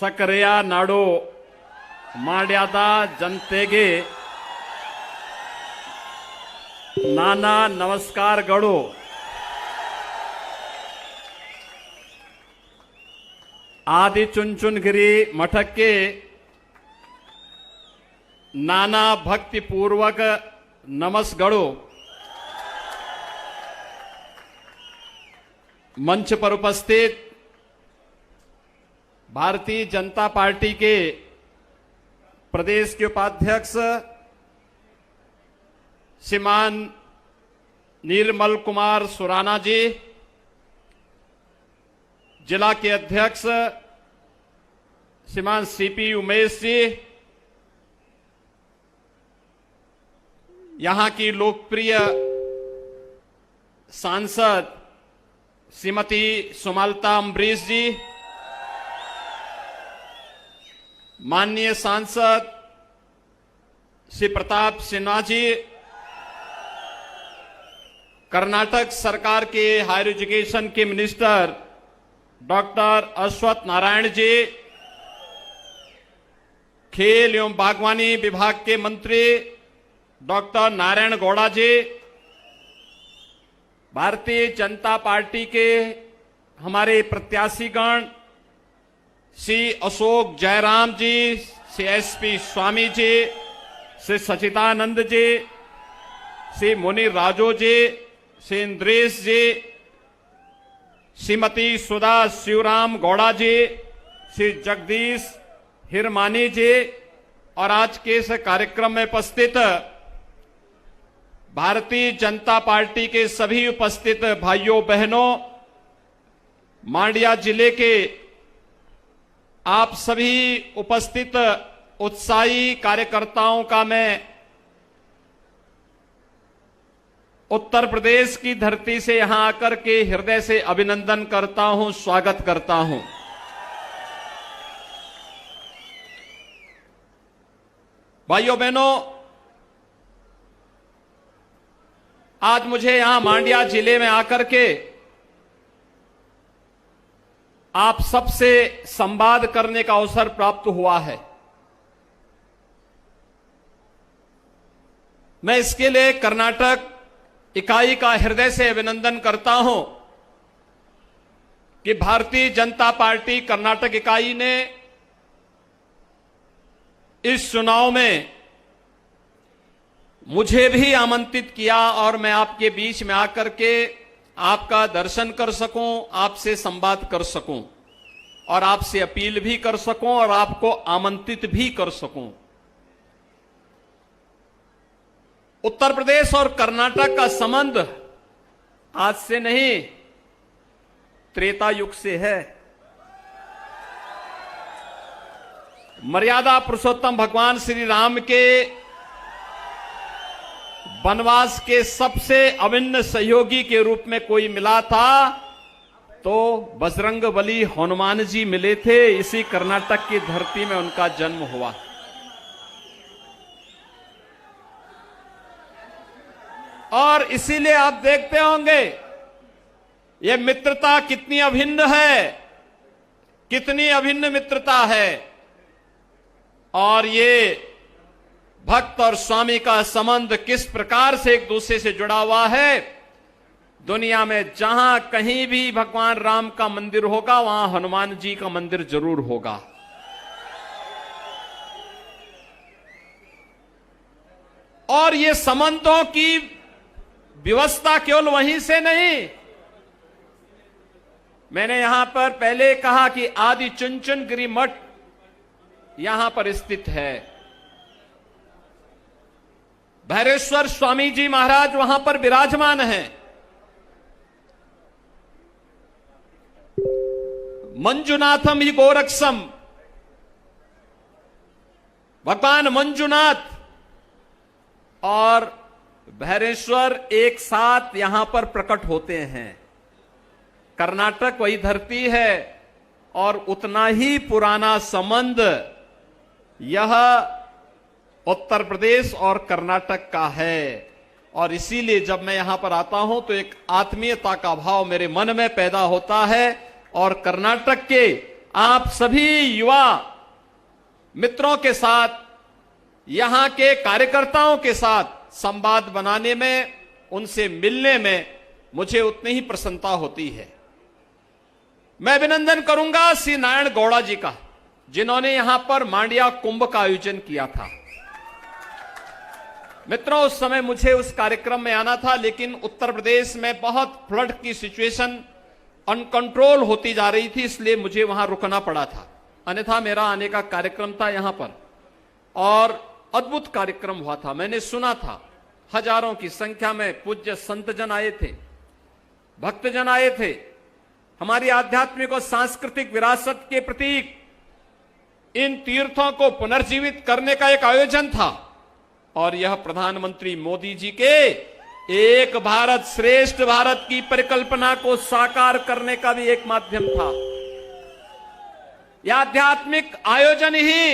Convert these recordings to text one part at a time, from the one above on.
ಸಕ್ಕರೆಯ ನಾಡು ಮಾಡ್ಯಾದ ಜನತೆಗೆ ನಾನಾ ನಮಸ್ಕಾರಗಳು. ಆದಿಚುಂಚನಗಿರಿ ಮಠಕ್ಕೆ ನಾನಾ ಭಕ್ತಿಪೂರ್ವಕ नमस्कारों. मंच पर उपस्थित भारतीय जनता पार्टी के प्रदेश के उपाध्यक्ष श्रीमान निर्मल कुमार सुराना जी, जिला के अध्यक्ष श्रीमान सीपी उमेश जी, यहां की लोकप्रिय सांसद श्रीमती सुमलता अम्बरीश जी, माननीय सांसद श्री प्रताप सिन्हा जी, कर्नाटक सरकार के हायर एजुकेशन के मिनिस्टर डॉक्टर अश्वत्थ नारायण जी, खेल एवं बागवानी विभाग के मंत्री डॉक्टर नारायण गौड़ा जी, भारतीय जनता पार्टी के हमारे प्रत्याशीगण श्री अशोक जयराम जी, श्री एसपी स्वामी जी, श्री सचिदानंद जी, श्री मुनीर राजो जी, श्री इंद्रेश जी, श्रीमती सुधा शिवराम गौड़ा जी, श्री जगदीश हिरमानी जी और आज के इस कार्यक्रम में उपस्थित भारतीय जनता पार्टी के सभी उपस्थित भाइयों बहनों, मांड्या जिले के आप सभी उपस्थित उत्साही कार्यकर्ताओं का मैं उत्तर प्रदेश की धरती से यहां आकर के हृदय से अभिनंदन करता हूं, स्वागत करता हूं. भाइयों बहनों, आज मुझे यहां मांड्या जिले में आकर के आप सबसे संवाद करने का अवसर प्राप्त हुआ है. मैं इसके लिए कर्नाटक इकाई का हृदय से अभिनंदन करता हूं कि भारतीय जनता पार्टी कर्नाटक इकाई ने इस चुनाव में मुझे भी आमंत्रित किया और मैं आपके बीच में आकर के आपका दर्शन कर सकूं, आपसे संवाद कर सकूं और आपसे अपील भी कर सकूं और आपको आमंत्रित भी कर सकूं. उत्तर प्रदेश और कर्नाटक का संबंध आज से नहीं, त्रेता युग से है. मर्यादा पुरुषोत्तम भगवान श्री राम के वनवास के सबसे अभिन्न सहयोगी के रूप में कोई मिला था तो बजरंगबली हनुमान जी मिले थे. इसी कर्नाटक की धरती में उनका जन्म हुआ. और इसीलिए आप देखते होंगे ये मित्रता कितनी अभिन्न है, कितनी अभिन्न मित्रता है. और ये भक्त और स्वामी का संबंध किस प्रकार से एक दूसरे से जुड़ा हुआ है. दुनिया में जहां कहीं भी भगवान राम का मंदिर होगा वहां हनुमान जी का मंदिर जरूर होगा. और ये संबंधों की व्यवस्था केवल वहीं से नहीं, मैंने यहां पर पहले कहा कि आदिचुंचनगिरी मठ यहां पर स्थित है. भैरेश्वर स्वामी जी महाराज वहां पर विराजमान हैं. मंजुनाथम ही गोरक्षम, भगवान मंजुनाथ और भैरेश्वर एक साथ यहां पर प्रकट होते हैं. कर्नाटक वही धरती है और उतना ही पुराना संबंध यह उत्तर प्रदेश और कर्नाटक का है. और इसीलिए जब मैं यहां पर आता हूं तो एक आत्मीयता का भाव मेरे मन में पैदा होता है. और कर्नाटक के आप सभी युवा मित्रों के साथ, यहां के कार्यकर्ताओं के साथ संवाद बनाने में, उनसे मिलने में मुझे उतनी ही प्रसन्नता होती है। मैं अभिनंदन करूंगा श्री नारायण गौड़ा जी का, जिन्होंने यहां पर मांड्या कुंभ का आयोजन किया था। मित्रों, उस समय मुझे उस कार्यक्रम में आना था, लेकिन उत्तर प्रदेश में बहुत फ्लड की सिचुएशन अनकंट्रोल होती जा रही थी, इसलिए मुझे वहां रुकना पड़ा था। अन्यथा मेरा आने का कार्यक्रम था यहां पर, और अद्भुत कार्यक्रम हुआ था। मैंने सुना था, हजारों की संख्या में पूज्य संतजन आए थे, भक्तजन आए थे। हमारी आध्यात्मिक और सांस्कृतिक विरासत के प्रतीक इन तीर्थों को पुनर्जीवित करने का एक आयोजन था, और यह प्रधानमंत्री मोदी जी के एक भारत श्रेष्ठ भारत की परिकल्पना को साकार करने का भी एक माध्यम था। यह आध्यात्मिक आयोजन ही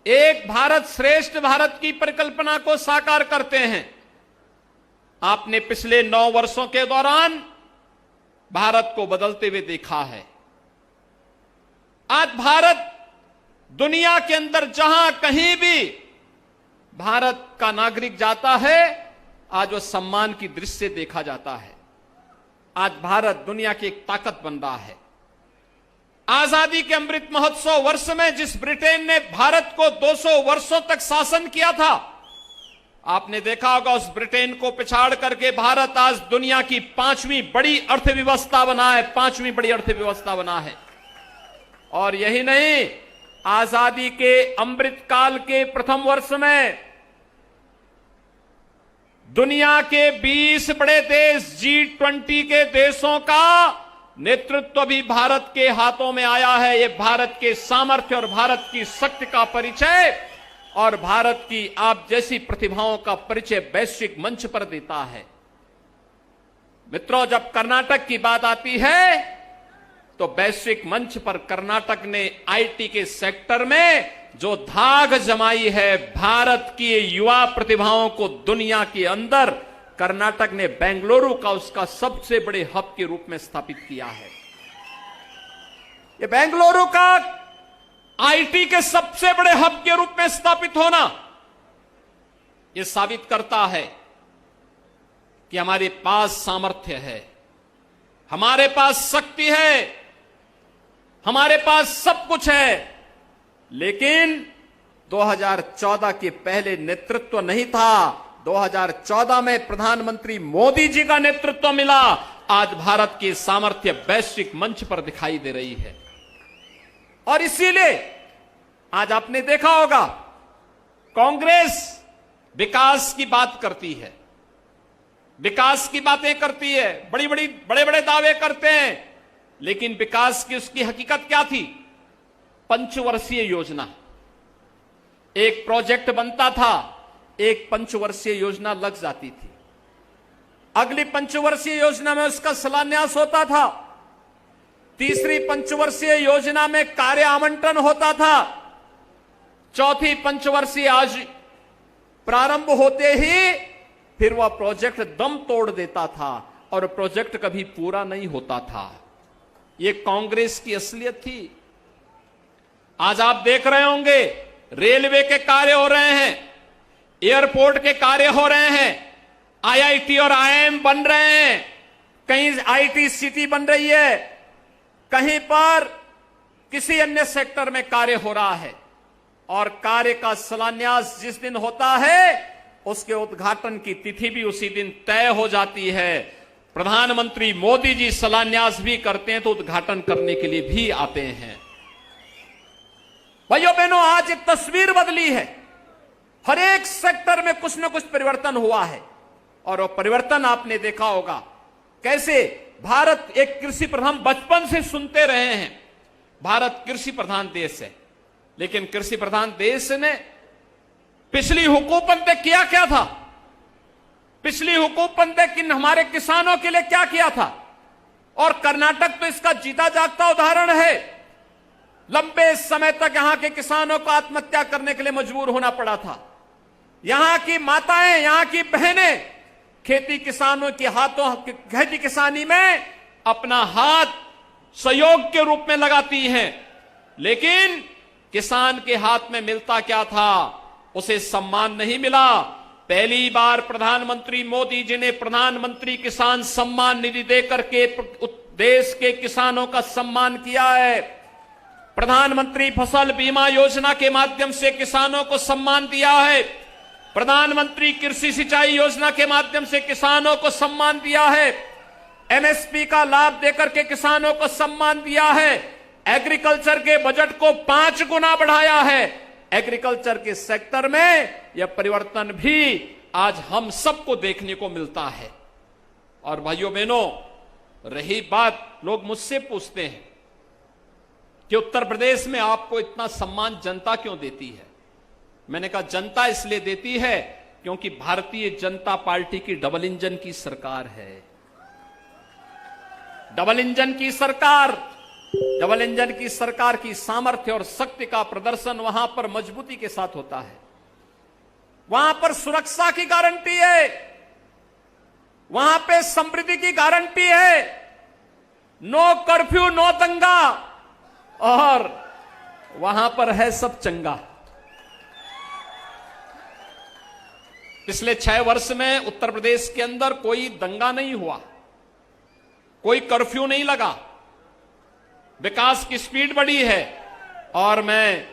एक भारत श्रेष्ठ भारत की परिकल्पना को साकार करते हैं। आपने पिछले 9 वर्षों के दौरान भारत को बदलते हुए देखा है। आज भारत दुनिया के अंदर जहां कहीं भी भारत का नागरिक जाता है, आज वो सम्मान की दृष्टि से देखा जाता है। आज भारत दुनिया की एक ताकत बन रहा है। आजादी के अमृत महोत्सव वर्ष में जिस ब्रिटेन ने भारत को 200 वर्षों तक शासन किया था, आपने देखा होगा उस ब्रिटेन को पिछाड़ करके भारत आज दुनिया की 5वीं बड़ी अर्थव्यवस्था बना है, 5वीं बड़ी अर्थव्यवस्था बना है। और यही नहीं, आजादी के अमृत काल के प्रथम वर्ष में दुनिया के 20 बड़े देश G20 के देशों का नेतृत्व भी भारत के हाथों में आया है। यह भारत के सामर्थ्य और भारत की शक्ति का परिचय और भारत की आप जैसी प्रतिभाओं का परिचय वैश्विक मंच पर देता है। मित्रों, जब कर्नाटक की बात आती है तो वैश्विक मंच पर कर्नाटक ने आईटी के सेक्टर में जो धाक जमाई है, भारत की युवा प्रतिभाओं को दुनिया के अंदर कर्नाटक ने बेंगलुरु का उसका सबसे बड़े हब के रूप में स्थापित किया है। ये बेंगलुरु का आईटी के सबसे बड़े हब के रूप में स्थापित होना यह साबित करता है कि हमारे पास सामर्थ्य है, हमारे पास शक्ति है, हमारे पास सब कुछ है। लेकिन 2014 के पहले नेतृत्व नहीं था। 2014 में प्रधानमंत्री मोदी जी का नेतृत्व मिला। आज भारत की सामर्थ्य वैश्विक मंच पर दिखाई दे रही है। और इसीलिए आज आपने देखा होगा, कांग्रेस विकास की बात करती है, विकास की बातें करती है, बड़े बड़े दावे करते हैं, लेकिन विकास की उसकी हकीकत क्या थी? पंचवर्षीय योजना। एक प्रोजेक्ट बनता था, एक पंचवर्षीय योजना लग जाती थी, अगली पंचवर्षीय योजना में उसका शिलान्यास होता था, तीसरी पंचवर्षीय योजना में कार्य आवंटन होता था, चौथी पंचवर्षीय आज प्रारंभ होते ही फिर वह प्रोजेक्ट दम तोड़ देता था और प्रोजेक्ट कभी पूरा नहीं होता था। यह कांग्रेस की असलियत थी। आज आप देख रहे होंगे, रेलवे के कार्य हो रहे हैं, एयरपोर्ट के कार्य हो रहे हैं, आईआईटी और आईआईएम बन रहे हैं, कहीं आईटी सिटी बन रही है, कहीं पर किसी अन्य सेक्टर में कार्य हो रहा है, और कार्य का शिलान्यास जिस दिन होता है उसके उद्घाटन की तिथि भी उसी दिन तय हो जाती है। प्रधानमंत्री मोदी जी शिलान्यास भी करते हैं तो उद्घाटन करने के लिए भी आते हैं। भाइयों बहनों, आज एक तस्वीर बदली है। हर एक सेक्टर में कुछ न कुछ परिवर्तन हुआ है, और वो परिवर्तन आपने देखा होगा कैसे भारत एक कृषि प्रधान, बचपन से सुनते रहे हैं भारत कृषि प्रधान देश है, लेकिन कृषि प्रधान देश ने पिछली हुकूमत ने किया क्या था? पिछली हुकूमत ने हमारे किसानों के लिए क्या किया था? और कर्नाटक तो इसका जीता जागता उदाहरण है। लंबे समय तक यहां के किसानों को आत्महत्या करने के लिए मजबूर होना पड़ा था। यहां की माताएं, यहां की बहनें खेती किसानों के हाथों, खेती किसानी में अपना हाथ सहयोग के रूप में लगाती हैं, लेकिन किसान के हाथ में मिलता क्या था? उसे सम्मान नहीं मिला। पहली बार प्रधानमंत्री मोदी जी ने प्रधानमंत्री किसान सम्मान निधि देकर के देश के किसानों का सम्मान किया है। प्रधानमंत्री फसल बीमा योजना के माध्यम से किसानों को सम्मान दिया है। प्रधानमंत्री कृषि सिंचाई योजना के माध्यम से किसानों को सम्मान दिया है। एमएसपी का लाभ देकर के किसानों को सम्मान दिया है। एग्रीकल्चर के बजट को 5 गुना बढ़ाया है। एग्रीकल्चर के सेक्टर में यह परिवर्तन भी आज हम सबको देखने को मिलता है। और भाइयों बहनों, रही बात, लोग मुझसे पूछते हैं कि उत्तर प्रदेश में आपको इतना सम्मान जनता क्यों देती है? मैंने कहा जनता इसलिए देती है क्योंकि भारतीय जनता पार्टी की डबल इंजन की सरकार है। डबल इंजन की सरकार, डबल इंजन की सरकार की सामर्थ्य और शक्ति का प्रदर्शन वहां पर मजबूती के साथ होता है। वहां पर सुरक्षा की गारंटी है, वहां पे समृद्धि की गारंटी है। नो कर्फ्यू, नो दंगा, और वहां पर है सब चंगा। पिछले 6 वर्ष में उत्तर प्रदेश के अंदर कोई दंगा नहीं हुआ, कोई कर्फ्यू नहीं लगा, विकास की स्पीड बढ़ी है। और मैं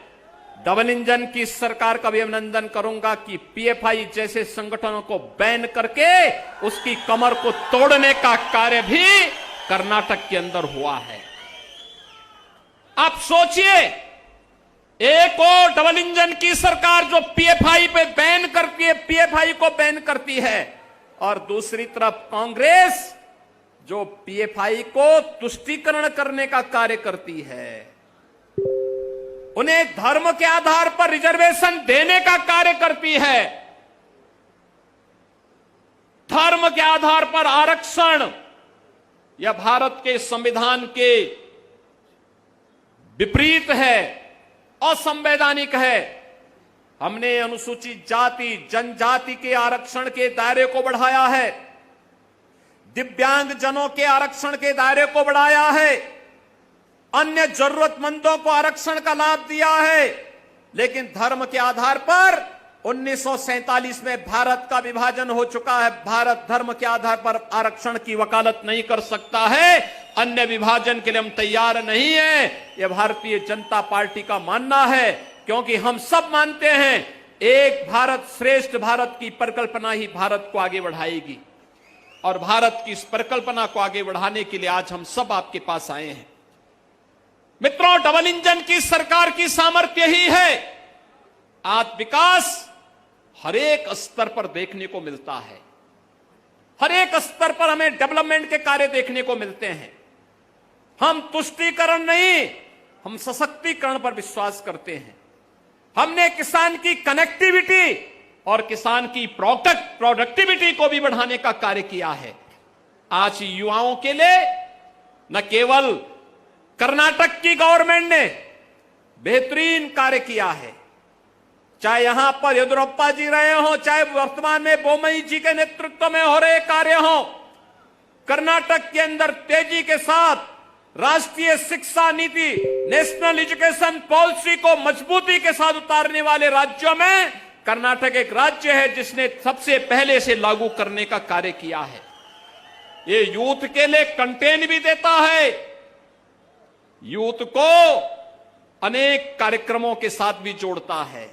डबल इंजन की सरकार का भी अभिनंदन करूंगा कि पीएफआई जैसे संगठनों को बैन करके उसकी कमर को तोड़ने का कार्य भी कर्नाटक के अंदर हुआ है। आप सोचिए, एक और डबल इंजन की सरकार जो पीएफआई पे बैन करती है, पीएफआई को बैन करती है, और दूसरी तरफ कांग्रेस जो पीएफआई को तुष्टीकरण करने का कार्य करती है, उन्हें धर्म के आधार पर रिजर्वेशन देने का कार्य करती है। धर्म के आधार पर आरक्षण यह भारत के संविधान के विपरीत है, असंवैधानिक है। हमने अनुसूचित जाति जनजाति के आरक्षण के दायरे को बढ़ाया है, दिव्यांग जनों के आरक्षण के दायरे को बढ़ाया है, अन्य जरूरतमंदों को आरक्षण का लाभ दिया है। लेकिन धर्म के आधार पर 1947 में भारत का विभाजन हो चुका है। भारत धर्म के आधार पर आरक्षण की वकालत नहीं कर सकता है। अन्य विभाजन के लिए हम तैयार नहीं है, यह भारतीय जनता पार्टी का मानना है, क्योंकि हम सब मानते हैं एक भारत श्रेष्ठ भारत की परिकल्पना ही भारत को आगे बढ़ाएगी। और भारत की इस परिकल्पना को आगे बढ़ाने के लिए आज हम सब आपके पास आए हैं। मित्रों, डबल इंजन की सरकार की सामर्थ्य ही है आज विकास हर एक स्तर पर देखने को मिलता है। हर एक स्तर पर हमें डेवलपमेंट के कार्य देखने को मिलते हैं। हम तुष्टीकरण नहीं, हम सशक्तिकरण पर विश्वास करते हैं। हमने किसान की कनेक्टिविटी और किसान की प्रोडक्टिविटी को भी बढ़ाने का कार्य किया है। आज युवाओं के लिए न केवल कर्नाटक की गवर्नमेंट ने बेहतरीन कार्य किया है, चाहे यहां पर येदियुरप्पा जी रहे हो, चाहे वर्तमान में बोम्मई जी के नेतृत्व में हो रहे कार्य हो। कर्नाटक के अंदर तेजी के साथ राष्ट्रीय शिक्षा नीति, नेशनल एजुकेशन पॉलिसी को मजबूती के साथ उतारने वाले राज्यों में कर्नाटक एक राज्य है जिसने सबसे पहले से लागू करने का कार्य किया है। ये यूथ के लिए कंटेंट भी देता है, यूथ को अनेक कार्यक्रमों के साथ भी जोड़ता है,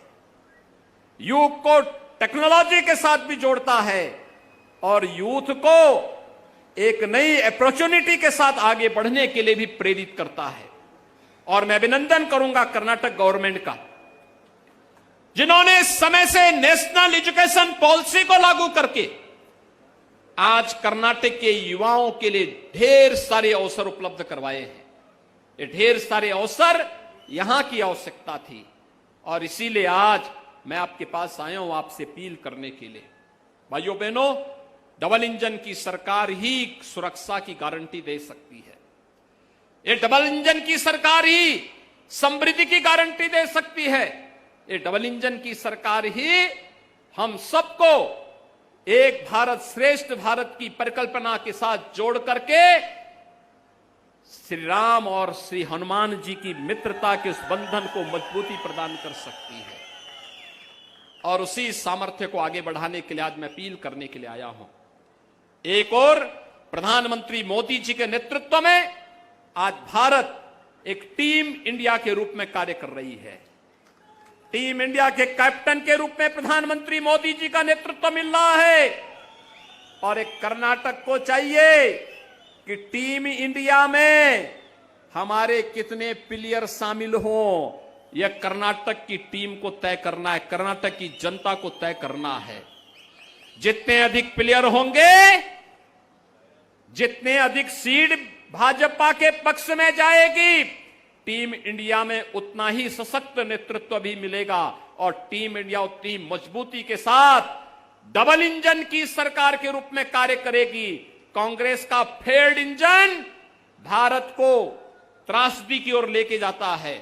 यूथ को टेक्नोलॉजी के साथ भी जोड़ता है, और यूथ को एक नई अपॉर्चुनिटी के साथ आगे बढ़ने के लिए भी प्रेरित करता है। और मैं अभिनंदन करूंगा कर्नाटक गवर्नमेंट का, जिन्होंने समय से नेशनल एजुकेशन पॉलिसी को लागू करके आज कर्नाटक के युवाओं के लिए ढेर सारे अवसर उपलब्ध करवाए हैं। ये ढेर सारे अवसर यहां की आवश्यकता थी, और इसीलिए आज मैं आपके पास आया हूं आपसे अपील करने के लिए। भाइयों बहनों, डबल इंजन की सरकार ही सुरक्षा की गारंटी दे सकती है। ये डबल इंजन की सरकार ही समृद्धि की गारंटी दे सकती है। ये डबल इंजन की सरकार ही हम सबको एक भारत श्रेष्ठ भारत की परिकल्पना के साथ जोड़ करके श्री राम और श्री हनुमान जी की मित्रता के उस बंधन को मजबूती प्रदान कर सकती है। और उसी सामर्थ्य को आगे बढ़ाने के लिए आज मैं अपील करने के लिए आया हूं। एक और प्रधानमंत्री मोदी जी के नेतृत्व में आज भारत एक टीम इंडिया के रूप में कार्य कर रही है। टीम इंडिया के कैप्टन के रूप में प्रधानमंत्री मोदी जी का नेतृत्व मिल रहा है। और एक कर्नाटक को चाहिए कि टीम इंडिया में हमारे कितने प्लेयर शामिल हों, यह कर्नाटक की टीम को तय करना है, कर्नाटक की जनता को तय करना है। जितने अधिक प्लेयर होंगे, जितने अधिक सीट भाजपा के पक्ष में जाएगी, टीम इंडिया में उतना ही सशक्त नेतृत्व भी मिलेगा और टीम इंडिया उतनी मजबूती के साथ डबल इंजन की सरकार के रूप में कार्य करेगी। कांग्रेस का फेल्ड इंजन भारत को त्रासदी की ओर लेके जाता है,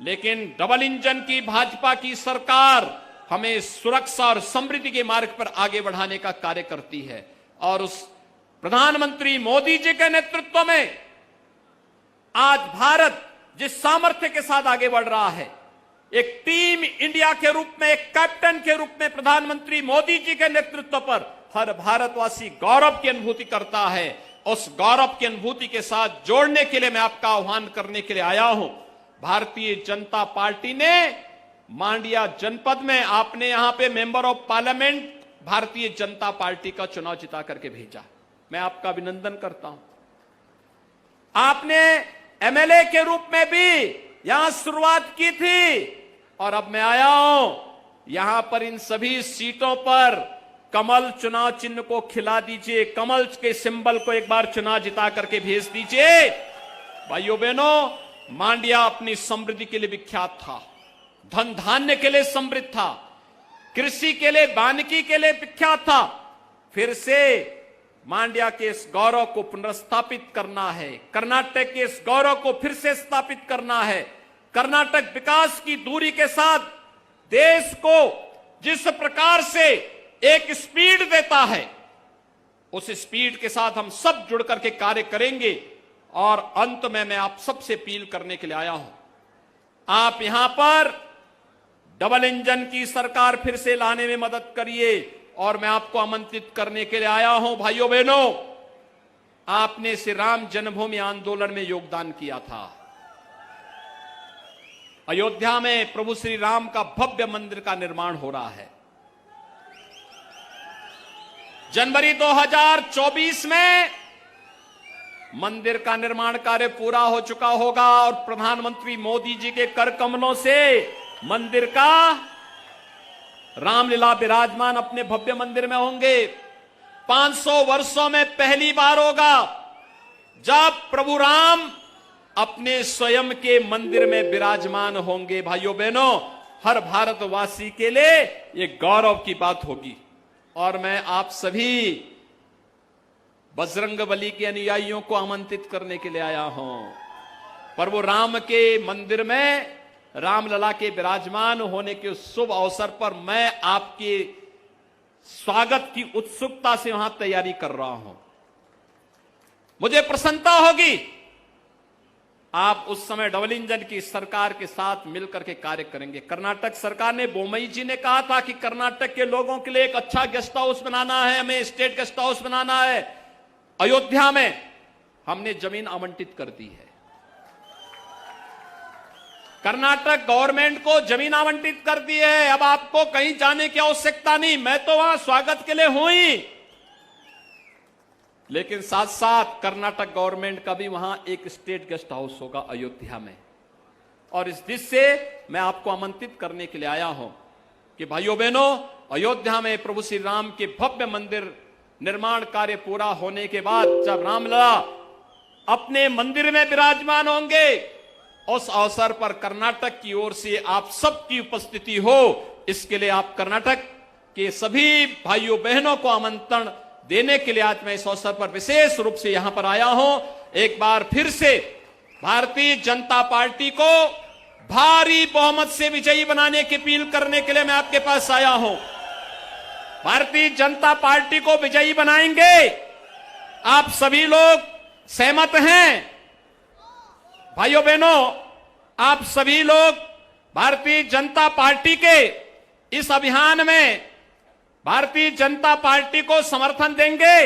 लेकिन डबल इंजन की भाजपा की सरकार हमें सुरक्षा और समृद्धि के मार्ग पर आगे बढ़ाने का कार्य करती है। और उस प्रधानमंत्री मोदी जी के नेतृत्व में आज भारत जिस सामर्थ्य के साथ आगे बढ़ रहा है, एक टीम इंडिया के रूप में, एक कैप्टन के रूप में प्रधानमंत्री मोदी जी के नेतृत्व पर हर भारतवासी गौरव की अनुभूति करता है। उस गौरव की अनुभूति के साथ जोड़ने के लिए मैं आपका आह्वान करने के लिए आया हूं। भारतीय जनता पार्टी ने मांड्या जनपद में, आपने यहां पे member of parliament Bharatiya Janata party का चुनाव जिता करके भेजा, मैं आपका अभिनंदन करता हूं। आपने एमएलए के रूप में भी यहां शुरुआत की थी और अब मैं आया हूं, यहां पर इन सभी सीटों पर कमल चुनाव चिन्ह को खिला दीजिए, कमल के सिंबल को एक बार चुनाव जिता करके भेज दीजिए। भाइयों बहनों, मांड्या अपनी समृद्धि के लिए विख्यात था, धन धान्य के लिए समृद्ध था, कृषि के लिए, वानिकी के लिए विख्यात था। फिर से मांड्या के इस गौरव को पुनर्स्थापित करना है, कर्नाटक के इस गौरव को फिर से स्थापित करना है। कर्नाटक विकास की दूरी के साथ देश को जिस प्रकार से एक स्पीड देता है, उस स्पीड के साथ हम सब जुड़ करके कार्य करेंगे। और अंत में मैं आप सबसे अपील करने के लिए आया हूं, आप यहां पर डबल इंजन की सरकार फिर से लाने में मदद करिए। और मैं आपको आमंत्रित करने के लिए आया हूं, भाइयों बहनों, आपने श्री राम जन्मभूमि आंदोलन में योगदान किया था। अयोध्या में प्रभु श्री राम का भव्य मंदिर का निर्माण हो रहा है। जनवरी 2024 में मंदिर का निर्माण कार्य पूरा हो चुका होगा और प्रधानमंत्री मोदी जी के कर कमलों से मंदिर का रामलीला विराजमान अपने भव्य मंदिर में होंगे। 500 वर्षों में पहली बार होगा जब प्रभु राम अपने स्वयं के मंदिर में विराजमान होंगे। भाइयों बहनों, हर भारतवासी के लिए यह गौरव की बात होगी। और मैं आप सभी बजरंगबली के अनुयायियों को आमंत्रित करने के लिए आया हूं। प्रभु राम के मंदिर में रामलला के विराजमान होने के शुभ अवसर पर मैं आपके स्वागत की उत्सुकता से वहां तैयारी कर रहा हूं। मुझे प्रसन्नता होगी आप उस समय डबल इंजन की सरकार के साथ मिलकर के कार्य करेंगे। कर्नाटक सरकार ने, बोमई जी ने कहा था कि कर्नाटक के लोगों के लिए एक अच्छा गेस्ट हाउस बनाना है, हमें स्टेट गेस्ट हाउस बनाना है। अयोध्या में हमने जमीन आवंटित कर दी है, कर्नाटक गवर्नमेंट को जमीन आवंटित कर दी है। अब आपको कहीं जाने की आवश्यकता नहीं, मैं तो वहां स्वागत के लिए हूं ही, लेकिन साथ साथ कर्नाटक गवर्नमेंट का भी वहां एक स्टेट गेस्ट हाउस होगा अयोध्या में। और इस दृष्टि से मैं आपको आमंत्रित करने के लिए आया हूं कि भाइयों बहनों, अयोध्या में प्रभु श्री राम के भव्य मंदिर निर्माण कार्य पूरा होने के बाद जब रामलला अपने मंदिर में विराजमान होंगे, उस अवसर पर कर्नाटक की ओर से आप सबकी उपस्थिति हो, इसके लिए आप कर्नाटक के सभी भाइयों बहनों को आमंत्रण देने के लिए आज मैं इस अवसर पर विशेष रूप से यहां पर आया हूं। एक बार फिर से भारतीय जनता पार्टी को भारी बहुमत से विजयी बनाने की अपील करने के लिए मैं आपके पास आया हूं। भारतीय जनता पार्टी को विजयी बनाएंगे। आप सभी लोग सहमत हैं भाइयों बहनों, आप सभी लोग भारतीय जनता पार्टी के इस अभियान में भारतीय जनता पार्टी को समर्थन देंगे।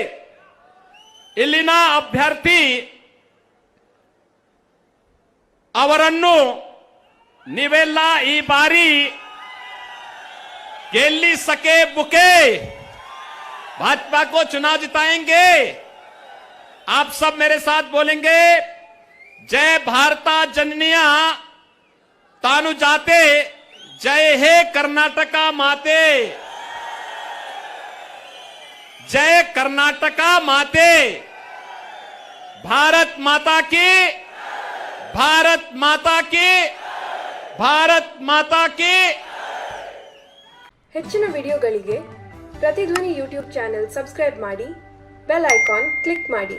इಲ್ಲಿನ अभ्यर्थी ಅವರನ್ನು ನೀವೆಲ್ಲ ಈ ಬಾರಿ ಗೆಲ್ಲಿಸಕ್ಕೆ बुके भाजपा को चुनाव जिताएंगे। आप सब मेरे साथ बोलेंगे, जय भारता जननिया तानु जाते, जय हे कर्नाटका माते, जय कर्नाटका माते, भारत माता की, भारत माता की, भारत माता की। ಹೆಚ್ಚಿನ ವಿಡಿಯೋಗಳಿಗೆ ಪ್ರತಿಧ್ವನಿ ಯೂಟ್ಯೂಬ್ ಚಾನೆಲ್ ಸಬ್ಸ್ಕ್ರೈಬ್ ಮಾಡಿ, ಬೆಲ್ ಐಕಾನ್ ಕ್ಲಿಕ್ ಮಾಡಿ।